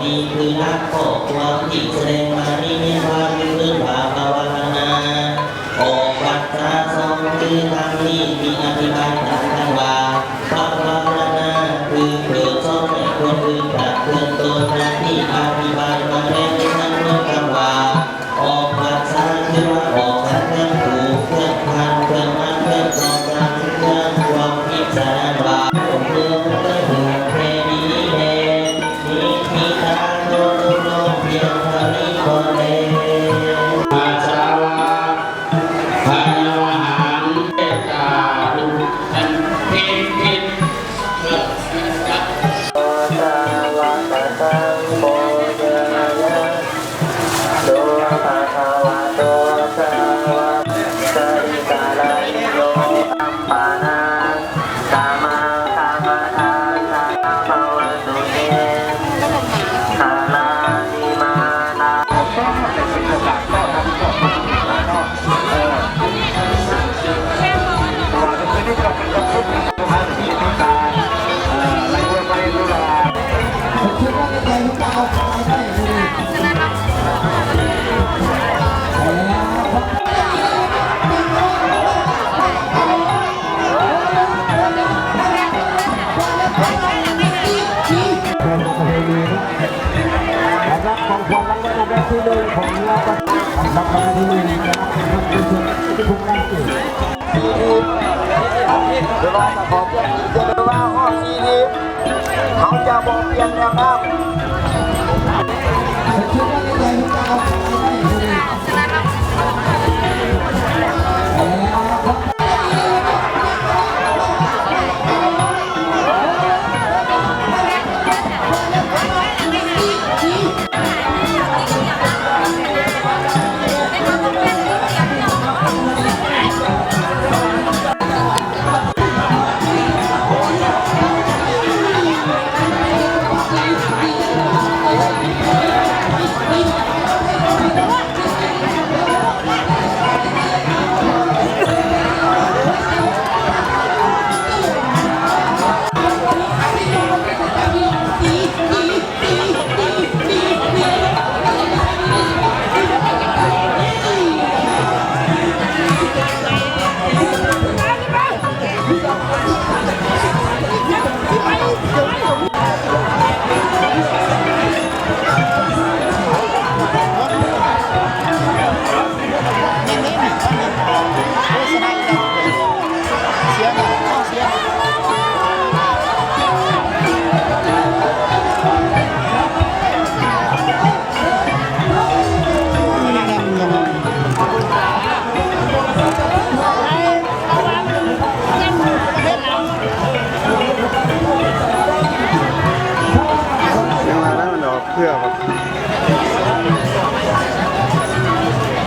นี่คือนักครอบครัวที่แสดงมานี่มีความยืนภาภาวนาออกวัดตาสองคือทางนี้มีอธิบายต่างๆว่าภาวนาคือเพื่อสอนให้คนอื่นจากเพื่อนตัวนาที่อธิบายมาแล้วทั้งเรื่องคำว่าออกวัดตาคือว่าออกจากเรื่องถูกเรื่องทางเรื่องมันเรื่องสองทางเรื่องความคิดสารว่าเรื่องเรื่องแค่นี้เองมีทางโน้นโน้นเพียงเท่านี้ก็เองอาชาวะพยาหันเตตาลุอันพิพิธโอสาวะตะสังโฆเยนะโดภะคะวะโตสาวะสริกาลายโยอัมปานาสามาคามาทาสาภาวะตุเตคาลานิมานารับของขวัญรางวัลอันดับที่หนึ่งของเราครับรางวัลที่หนึ่งนะครับเป็นส่วนที่ถูกนำเสนอเดี๋ยวเราจะขอเปลี่ยนเดี๋ยวว่าข้อซีดีเขาจะบอกเปลี่ยนแล้วครับเพื่อแบบ